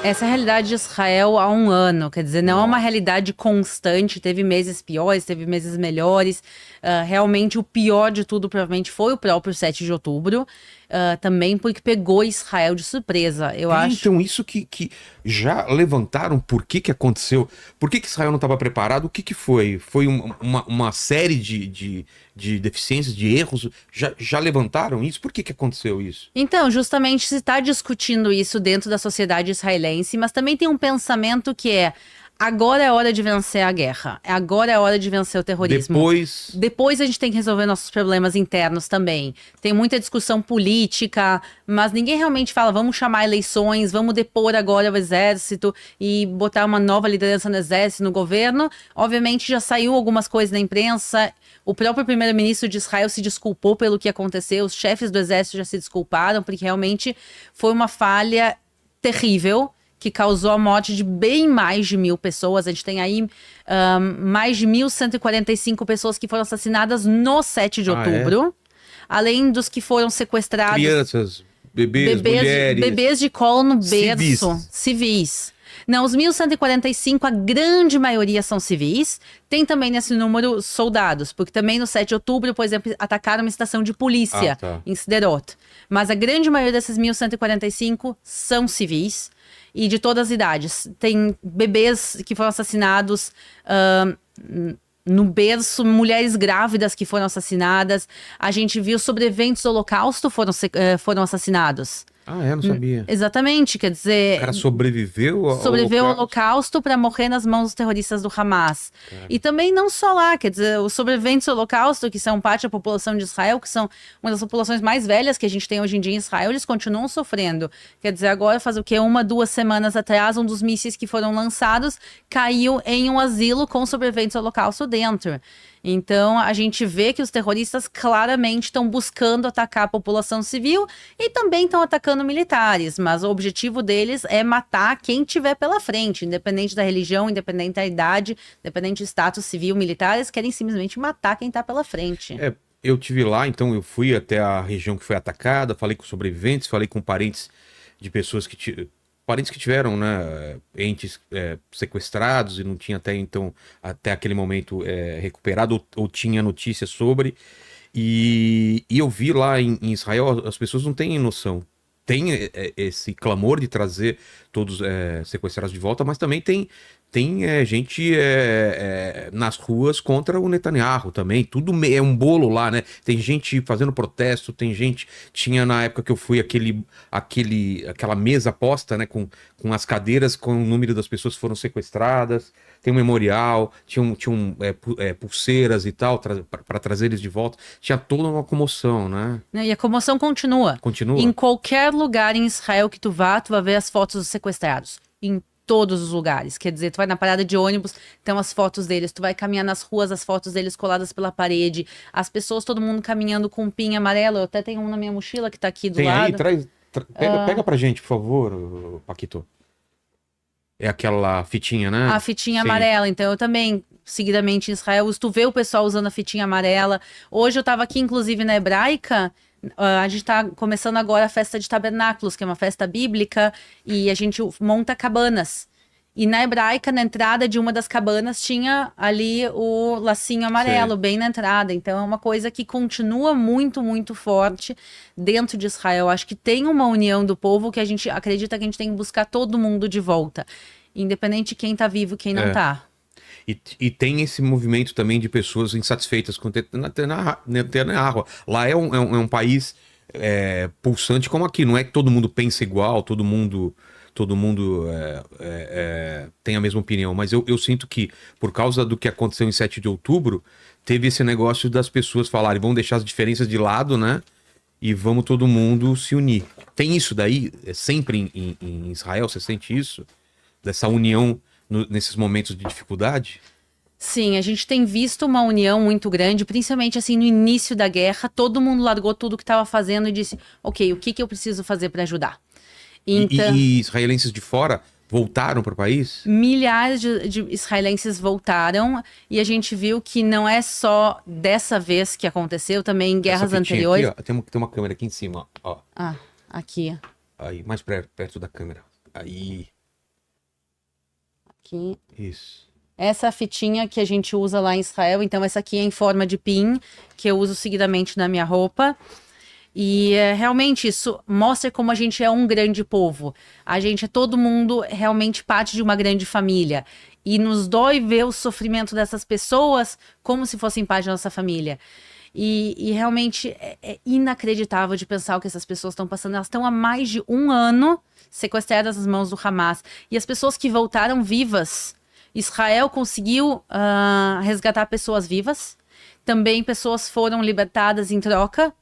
Essa é a realidade de Israel há um ano, quer dizer, não é uma realidade constante, teve meses piores, teve meses melhores. Realmente o pior de tudo provavelmente foi o próprio 7 de outubro, também porque pegou Israel de surpresa, eu acho. Então, isso que já levantaram por que aconteceu, por que Israel não estava preparado, o que foi? Foi uma série de deficiências, de erros? Já levantaram isso? Por que aconteceu isso? Então, justamente se está discutindo isso dentro da sociedade israelense, mas também tem um pensamento que é: agora é hora de vencer a guerra, agora é hora de vencer o terrorismo. Depois a gente tem que resolver nossos problemas internos também. Tem muita discussão política, mas ninguém realmente fala: vamos chamar eleições, vamos depor agora o exército e botar uma nova liderança no exército, no governo. Obviamente já saiu algumas coisas na imprensa. O próprio primeiro-ministro de Israel se desculpou pelo que aconteceu, os chefes do exército já se desculparam, porque realmente foi uma falha terrível, que causou a morte de bem mais de 1.000 pessoas. A gente tem aí mais de 1.145 pessoas que foram assassinadas no 7 de outubro, além dos que foram sequestrados. Crianças, bebês, mulheres. Bebês de colo no berço. Civis. Não, os 1.145, a grande maioria são civis. Tem também nesse número soldados, porque também no 7 de outubro, por exemplo, atacaram uma estação de polícia em Sderot. Mas a grande maioria desses 1.145 são civis e de todas as idades. Tem bebês que foram assassinados no berço, mulheres grávidas que foram assassinadas. A gente viu sobreviventes do Holocausto foram assassinados. Não sabia. Exatamente, quer dizer... O cara sobreviveu ao Holocausto para morrer nas mãos dos terroristas do Hamas. Cara. E também não só lá, quer dizer, os sobreviventes do Holocausto, que são parte da população de Israel, que são uma das populações mais velhas que a gente tem hoje em dia em Israel, eles continuam sofrendo. Quer dizer, agora faz o quê? 2 semanas atrás, um dos mísseis que foram lançados caiu em um asilo com sobreviventes do Holocausto dentro. Então, a gente vê que os terroristas claramente estão buscando atacar a população civil e também estão atacando militares, mas o objetivo deles é matar quem tiver pela frente, independente da religião, independente da idade, independente do status civil, militar, eles querem simplesmente matar quem está pela frente. Eu tive lá, então eu fui até a região que foi atacada, falei com sobreviventes, falei com parentes de pessoas que tiveram, né, entes sequestrados e não tinha até aquele momento recuperado ou tinha notícia sobre. E eu vi lá em Israel, as pessoas não têm noção. Tem esse clamor de trazer todos sequestrados de volta, mas também tem gente nas ruas contra o Netanyahu também. Tudo é um bolo lá, né? Tem gente fazendo protesto, tem gente... Tinha na época que eu fui aquela mesa posta, né? Com as cadeiras, com o número das pessoas que foram sequestradas. Tem um memorial, tinham pulseiras e tal, para trazer eles de volta. Tinha toda uma comoção, né? E a comoção continua. Continua? Em qualquer lugar em Israel que tu vai ver as fotos dos sequestrados. Em todos os lugares. Quer dizer, tu vai na parada de ônibus, tem as fotos deles. Tu vai caminhar nas ruas, as fotos deles coladas pela parede. As pessoas, todo mundo caminhando com um pin amarelo. Eu até tenho um na minha mochila que tá aqui do lado. Tem aí, pega pra gente, por favor, Paquito. É aquela fitinha, né? A fitinha amarela. Então, eu também, seguidamente em Israel, tu vê o pessoal usando a fitinha amarela. Hoje eu tava aqui, inclusive, na Hebraica. A gente tá começando agora a festa de tabernáculos, que é uma festa bíblica, e a gente monta cabanas. E na Hebraica, na entrada de uma das cabanas, tinha ali o lacinho amarelo, bem na entrada. Então, é uma coisa que continua muito, muito forte dentro de Israel. Acho que tem uma união do povo que a gente acredita que a gente tem que buscar todo mundo de volta. Independente de quem tá vivo e quem não tá. E tem esse movimento também de pessoas insatisfeitas com o Netanyahu. Lá é um país pulsante como aqui. Não é que todo mundo pensa igual, todo mundo tem a mesma opinião. Mas eu sinto que, por causa do que aconteceu em 7 de outubro, teve esse negócio das pessoas falarem: vamos deixar as diferenças de lado, né? E vamos todo mundo se unir. Tem isso daí sempre em Israel? Você sente isso? Dessa união nesses momentos de dificuldade? Sim, a gente tem visto uma união muito grande, principalmente assim no início da guerra. Todo mundo largou tudo que estava fazendo e disse: ok, o que eu preciso fazer para ajudar? Então, e israelenses de fora voltaram para o país? Milhares de israelenses voltaram, e a gente viu que não é só dessa vez que aconteceu, também em guerras anteriores. Aqui, ó, tem uma câmera aqui em cima, ó. Aqui. Aí, mais perto da câmera. Aí. Aqui. Isso. Essa fitinha que a gente usa lá em Israel. Então, essa aqui é em forma de pin, que eu uso seguidamente na minha roupa. E realmente isso mostra como a gente é um grande povo. A gente é todo mundo realmente parte de uma grande família. E nos dói ver o sofrimento dessas pessoas como se fossem parte da nossa família. E realmente é inacreditável de pensar o que essas pessoas estão passando. Elas estão há mais de 1 ano sequestradas nas mãos do Hamas. E as pessoas que voltaram vivas, Israel conseguiu resgatar pessoas vivas. Também pessoas foram libertadas em troca.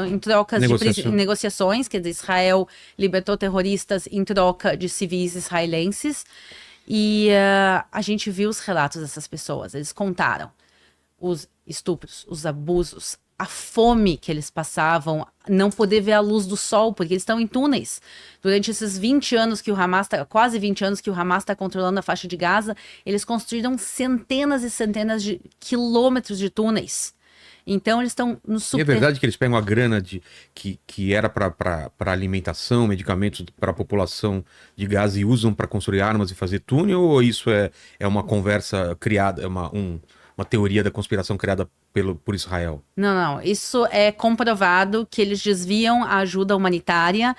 Em trocas de negociações, quer dizer, Israel libertou terroristas em troca de civis israelenses. E a gente viu os relatos dessas pessoas, eles contaram os estupros, os abusos, a fome que eles passavam, não poder ver a luz do sol, porque eles estão em túneis. Durante esses 20 anos que o Hamas quase 20 anos que o Hamas está controlando a faixa de Gaza, eles construíram centenas e centenas de quilômetros de túneis. Então eles estão no E é verdade que eles pegam a grana que era para alimentação, medicamentos para a população de Gaza e usam para construir armas e fazer túnel? Ou isso é uma conversa criada, é uma teoria da conspiração criada por Israel? Não. Isso é comprovado que eles desviam a ajuda humanitária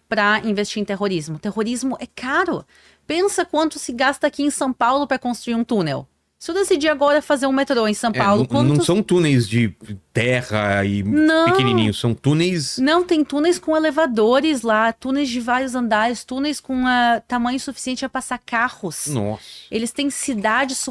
para investir em terrorismo. Terrorismo é caro. Pensa quanto se gasta aqui em São Paulo para construir um túnel. Se eu decidir agora fazer um metrô em São Paulo, não são túneis de terra e pequenininhos, são túneis... Não, tem túneis com elevadores lá, túneis de vários andares, túneis com tamanho suficiente para passar carros. Nossa. Eles têm cidades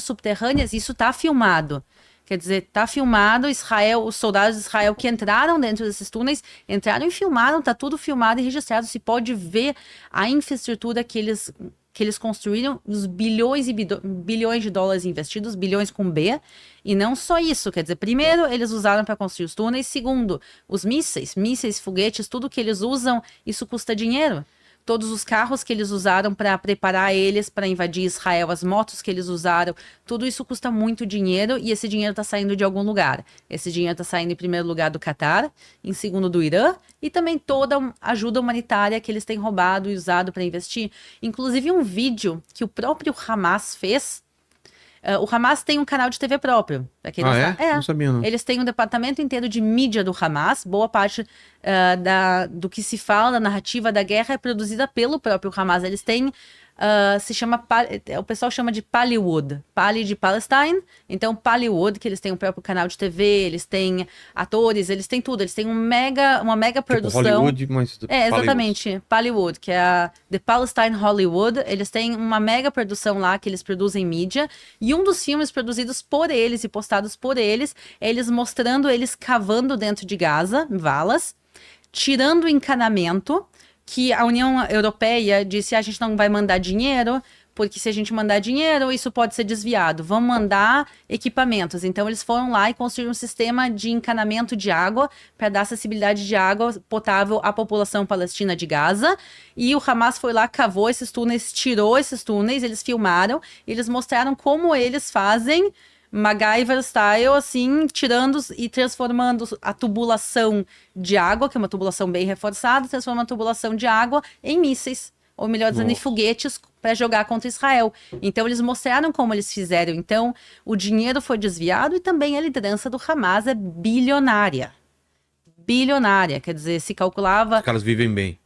subterrâneas, isso tá filmado. Quer dizer, tá filmado, os soldados de Israel que entraram dentro desses túneis, entraram e filmaram, tá tudo filmado e registrado. Se pode ver a infraestrutura que eles construíram, os bilhões e bilhões de dólares investidos, bilhões com B, e não só isso, quer dizer, primeiro, eles usaram para construir os túneis, segundo, os mísseis, foguetes, tudo que eles usam, isso custa dinheiro. Todos os carros que eles usaram para preparar eles para invadir Israel, as motos que eles usaram, tudo isso custa muito dinheiro e esse dinheiro está saindo de algum lugar. Esse dinheiro está saindo em primeiro lugar do Catar, em segundo do Irã e também toda a ajuda humanitária que eles têm roubado e usado para investir. Inclusive um vídeo que o próprio Hamas fez. O Hamas tem um canal de TV próprio. Não sabia, não. Eles têm um departamento inteiro de mídia do Hamas. Boa parte do que se fala, da narrativa da guerra, é produzida pelo próprio Hamas. Eles têm, o pessoal chama de Pallywood. Pali de Palestine. Então, Pallywood, que eles têm o próprio canal de TV, eles têm atores, eles têm tudo. Eles têm uma mega produção. Tipo Hollywood, mas exatamente. Pallywood, que é a The Palestine Hollywood. Eles têm uma mega produção lá que eles produzem mídia. E um dos filmes produzidos por eles e postados por eles é eles mostrando eles cavando dentro de Gaza, valas, tirando o encanamento, que a União Europeia disse, a gente não vai mandar dinheiro, porque se a gente mandar dinheiro, isso pode ser desviado. Vamos mandar equipamentos. Então, eles foram lá e construíram um sistema de encanamento de água para dar acessibilidade de água potável à população palestina de Gaza. E o Hamas foi lá, cavou esses túneis, tirou esses túneis, eles filmaram, eles mostraram como eles fazem MacGyver style, assim, tirando e transformando a tubulação de água, que é uma tubulação bem reforçada, transformando a tubulação de água em mísseis, ou melhor dizendo, em foguetes para jogar contra Israel. Então, eles mostraram como eles fizeram. Então, o dinheiro foi desviado e também a liderança do Hamas é bilionária. Bilionária, quer dizer, se calculava... Os caras vivem bem.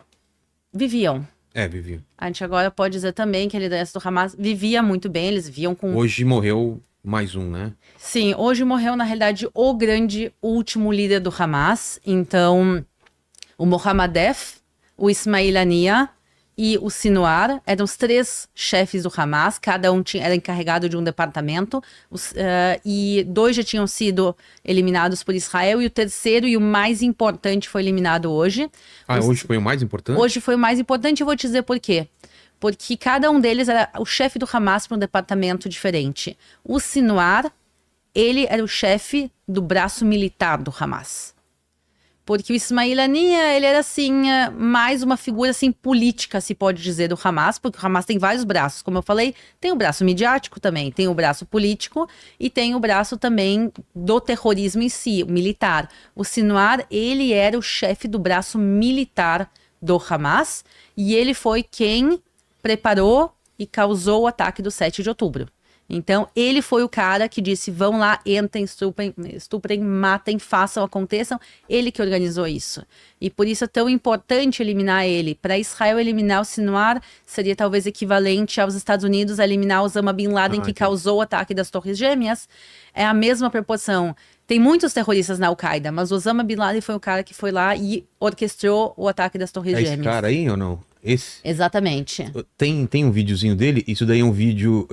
Viviam. Viviam. A gente agora pode dizer também que a liderança do Hamas vivia muito bem, eles viviam com... Hoje morreu... Mais um, né? Sim, hoje morreu, na realidade, o grande último líder do Hamas. Então, o Mohammadef, o Ismail Haniyeh e o Sinwar eram os 3 chefes do Hamas. Cada um era encarregado de um departamento. E 2 já tinham sido eliminados por Israel. E o terceiro e o mais importante foi eliminado hoje. Hoje foi o mais importante? Hoje foi o mais importante e eu vou te dizer por quê. Porque cada um deles era o chefe do Hamas para um departamento diferente. O Sinwar, ele era o chefe do braço militar do Hamas. Porque o Ismail Haniyeh, ele era assim, mais uma figura assim, política, se pode dizer, do Hamas, porque o Hamas tem vários braços. Como eu falei, tem o braço midiático também, tem o braço político e tem o braço também do terrorismo em si, o militar. O Sinwar, ele era o chefe do braço militar do Hamas e ele foi quem preparou e causou o ataque do 7 de outubro. Então, ele foi o cara que disse, vão lá, entrem, estuprem, matem, façam, aconteçam. Ele que organizou isso. E por isso é tão importante eliminar ele. Para Israel eliminar o Sinwar, seria talvez equivalente aos Estados Unidos a eliminar Osama Bin Laden, que causou o ataque das Torres Gêmeas. É a mesma proporção. Tem muitos terroristas na Al-Qaeda, mas Osama Bin Laden foi o cara que foi lá e orquestrou o ataque das Torres Gêmeas. É esse cara aí ou não? Esse? Exatamente. Tem um videozinho dele, isso daí é um vídeo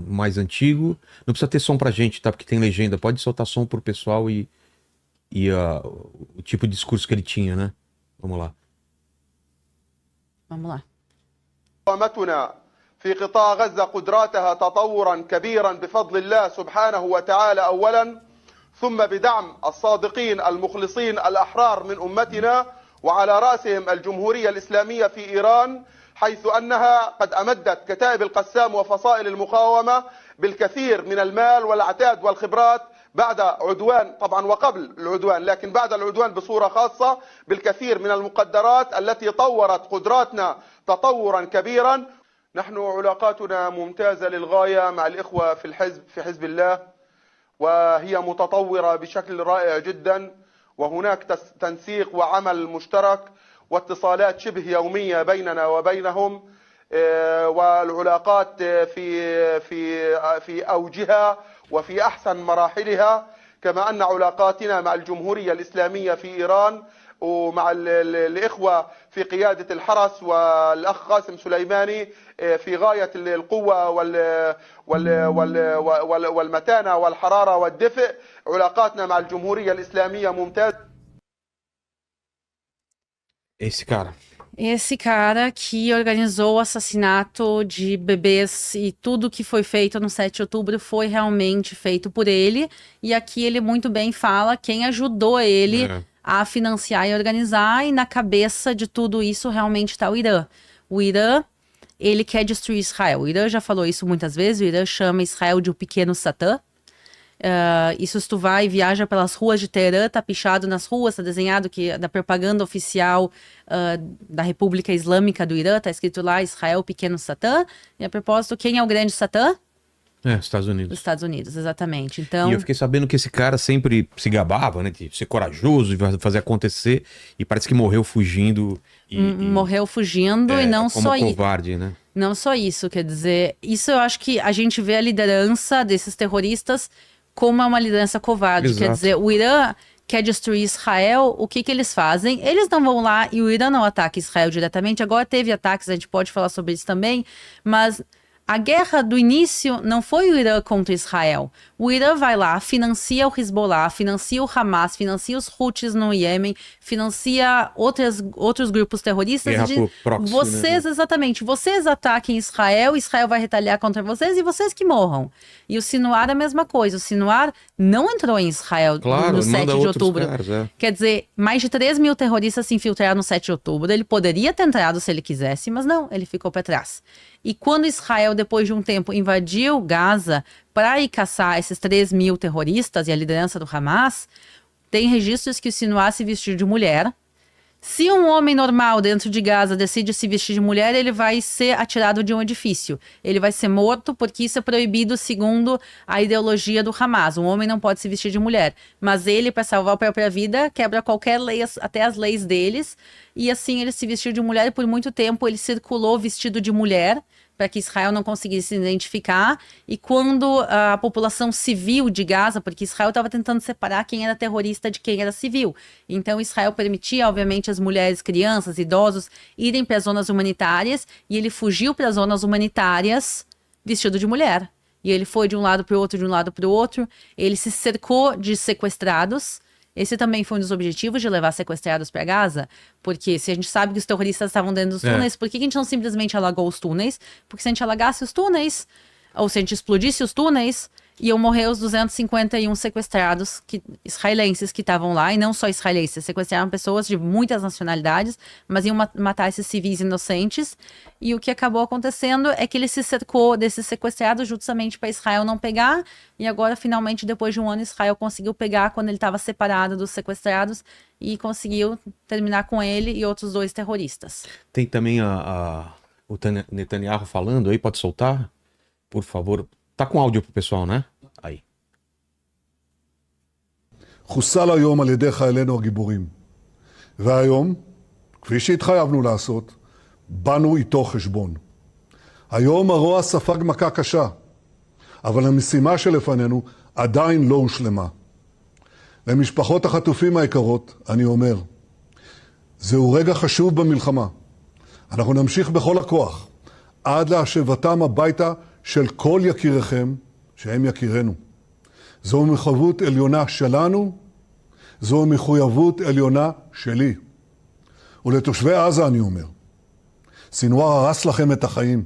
mais antigo. Não precisa ter som pra gente, tá? Porque tem legenda. Pode soltar som pro pessoal e o tipo de discurso que ele tinha, né? Vamos lá. Vamos lá. في قطاع غزة قدراتها تطورا كبيرا بفضل الله سبحانه وتعالى أولا ثم بدعم الصادقين المخلصين الأحرار من أمتنا وعلى رأسهم الجمهورية الإسلامية في إيران حيث أنها قد أمدت كتائب القسام وفصائل المقاومة بالكثير من المال والعتاد والخبرات بعد عدوان طبعا وقبل العدوان لكن بعد العدوان بصورة خاصة بالكثير من المقدرات التي طورت قدراتنا تطورا كبيرا. نحن علاقاتنا ممتازة للغاية مع الإخوة في حزب الله وهي متطورة بشكل رائع جدا وهناك تنسيق وعمل مشترك واتصالات شبه يومية بيننا وبينهم والعلاقات في أوجها وفي أحسن مراحلها كما أن علاقاتنا مع الجمهورية الإسلامية في إيران ومع الإخوة في قيادة الحرس والأخ قاسم سليماني في غاية القوة والمتانة والحرارة والدفء. علاقاتنا مع الجمهورية الإسلامية ممتازة. Esse cara que organizou o assassinato de bebês e tudo que foi feito no 7 de outubro foi realmente feito por ele. E aqui ele muito bem fala quem ajudou ele a financiar e organizar. E na cabeça de tudo isso realmente está o Irã. O Irã, ele quer destruir Israel. O Irã já falou isso muitas vezes. O Irã chama Israel de o pequeno Satã. Isso se tu vai e viaja pelas ruas de Teherã, tá pichado nas ruas, tá desenhado que da propaganda oficial da República Islâmica do Irã, tá escrito lá Israel pequeno Satã. E a propósito, quem é o grande Satã? Estados Unidos. Os Estados Unidos, exatamente. Então... E eu fiquei sabendo que esse cara sempre se gabava, né, de ser corajoso, de fazer acontecer, e parece que morreu fugindo. Morreu fugindo e não como só isso. Covarde, né? Não só isso, quer dizer, isso eu acho que a gente vê a liderança desses terroristas como uma liderança covarde. Exato. Quer dizer, o Irã quer destruir Israel, o que eles fazem? Eles não vão lá e o Irã não ataca Israel diretamente. Agora teve ataques, a gente pode falar sobre isso também, mas a guerra do início não foi o Irã contra Israel. O Irã vai lá, financia o Hezbollah, financia o Hamas, financia os Houthis no Iêmen, financia outros grupos terroristas. Guerra por proxy, vocês, né? Exatamente, vocês ataquem Israel, Israel vai retaliar contra vocês e vocês que morram. E o Sinwar é a mesma coisa. O Sinwar não entrou em Israel no 7 de outubro. Caras, Quer dizer, mais de 3 mil terroristas se infiltraram no 7 de outubro. Ele poderia ter entrado se ele quisesse, mas não, ele ficou para trás. E quando Israel, depois de um tempo, invadiu Gaza para ir caçar esses 3 mil terroristas e a liderança do Hamas, tem registros que o Sinwar se vestiu de mulher. Se um homem normal dentro de Gaza decide se vestir de mulher, ele vai ser atirado de um edifício. Ele vai ser morto porque isso é proibido segundo a ideologia do Hamas. Um homem não pode se vestir de mulher. Mas ele, para salvar a própria vida, quebra qualquer lei, até as leis deles. E assim ele se vestiu de mulher e por muito tempo ele circulou vestido de mulher para que Israel não conseguisse se identificar. E quando a população civil de Gaza, porque Israel estava tentando separar quem era terrorista de quem era civil. Então Israel permitia, obviamente, as mulheres, crianças, idosos irem para as zonas humanitárias e ele fugiu para as zonas humanitárias vestido de mulher. E ele foi de um lado para o outro, de um lado para o outro. Ele se cercou de sequestrados. Esse também foi um dos objetivos de levar sequestrados para Gaza, porque se a gente sabe que os terroristas estavam dentro dos túneis, por que a gente não simplesmente alagou os túneis? Porque se a gente alagasse os túneis, ou se a gente explodisse os túneis, iam morrer os 251 sequestrados israelenses que estavam lá, e não só israelenses, sequestraram pessoas de muitas nacionalidades, mas iam matar esses civis inocentes. E o que acabou acontecendo é que ele se cercou desses sequestrados justamente para Israel não pegar, e agora finalmente depois de um ano Israel conseguiu pegar quando ele estava separado dos sequestrados e conseguiu terminar com ele e outros 2 terroristas. Tem também o Netanyahu falando aí, pode soltar? Por favor. Tá com áudio pro pessoal, né? aí. חוסל היום על ידי חיילינו הגיבורים. והיום, כפי שהתחייבנו לעשות, באנו איתו חשבון. היום הרוע ספג מכה קשה, אבל המשימה שלפנינו עדיין לא הושלמה. למשפחות החטופים היקרות, אני אומר, זהו רגע חשוב במלחמה. אנחנו נמשיך בכל הכוח, עד להשבתם הביתה של כל יקיריכם, שהם יקירנו. זו מחויבות עליונה שלנו, זו מחויבות עליונה שלי. ולתושבי עזה אני אומר, סינואר הרס לכם את החיים.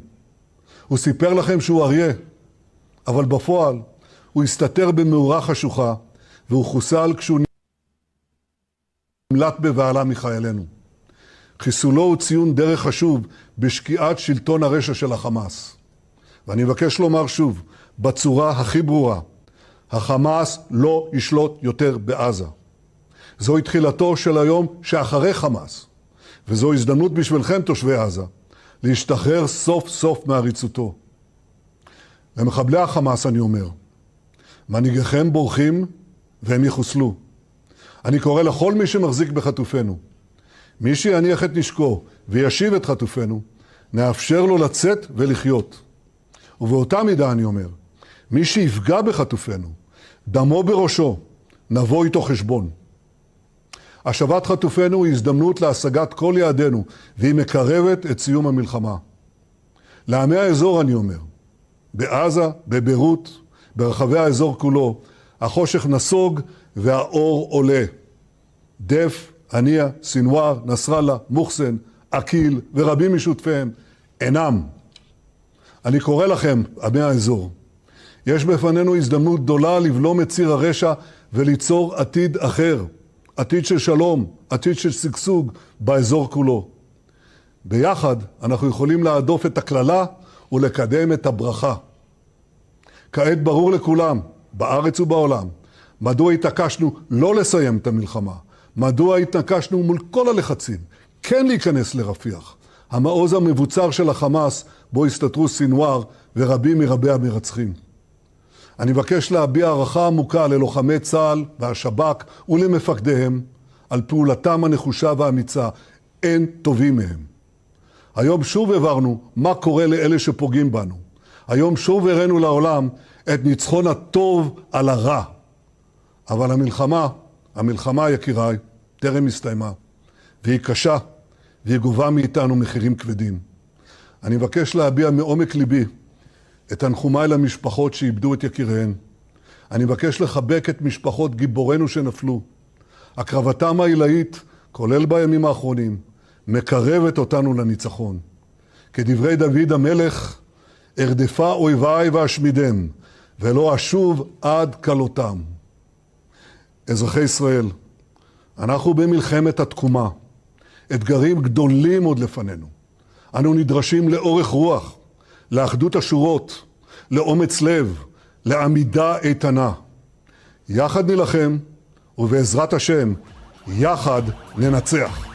הוא סיפר לכם שהוא אריה, אבל בפועל הוא הסתתר במאורה חשוכה, והוא חוסל כשהוא נמלט בבעלה מחיילינו. חיסולו הוא ציון דרך חשוב בשקיעת שלטון הרשע של החמאס. ואני מבקש לומר שוב, בצורה הכי ברורה, החמאס לא ישלוט יותר בעזה. זוהי תחילתו של היום שאחרי חמאס, וזו הזדמנות בשבילכם תושבי עזה, להשתחרר סוף סוף מעריצותו. למחבלי החמאס אני אומר, מנהיגיכם בורחים והם יחוסלו. אני קורא לכל מי שמחזיק בחטופינו, מי שיניח את נשקו וישיב את חטופינו, נאפשר לו לצאת ולחיות. ובאותה מידה אני אומר, מי שיפגע בחטופינו, דמו בראשו, נבוא איתו חשבון. השבת חטופינו היא הזדמנות להשגת כל יעדינו, והיא מקרבת את סיום המלחמה. לעמי האזור אני אומר, בעזה, בביירות, ברחבי האזור כולו, החושך נסוג והאור עולה. דף, הנייה, סינואר, נסראללה, מוחסן, אקיל ורבים משותפיהם אינם. אני קורא לכם, עמי האזור, יש בפנינו הזדמנות גדולה לבלום את ציר הרשע וליצור עתיד אחר, עתיד של שלום, עתיד של שגשוג באזור כולו. ביחד אנחנו יכולים להדוף את הכללה ולקדם את הברכה. כעת ברור לכולם, בארץ ובעולם, מדוע התעקשנו לא לסיים את המלחמה, מדוע התעקשנו מול כל הלחצים, כן להיכנס לרפיח, המעוז המבוצר של החמאס בו הסתתרו סינואר ורבים מרבי המרצחים. אני מבקש להביע הערכה עמוקה ללוחמי צה"ל והשב"כ ולמפקדיהם על פעולתם הנחושה והאמיצה. אין טובים מהם. היום שוב הבהרנו מה קורה לאלה שפוגעים בנו. היום שוב הראינו לעולם את ניצחון הטוב על הרע. אבל המלחמה יקיריי, טרם הסתיימה, והיא קשה, והיא גובה מאיתנו מחירים כבדים. אני מבקש להביע מעומק ליבי את תנחומיי למשפחות שאיבדו את יקיריהן. אני מבקש לחבק את משפחות גיבורינו שנפלו. הקרבתם העילאית, כולל בימים האחרונים, מקרבת אותנו לניצחון. כדברי דוד המלך, ארדפה אויביי ואשמידם, ולא אשוב עד כלותם. אזרחי ישראל, אנחנו במלחמת התקומה. אתגרים גדולים עוד לפנינו. אנו נדרשים לאורך רוח, לאחדות השורות, לאומץ לב, לעמידה איתנה. יחד נלחם, ובעזרת השם, יחד ננצח.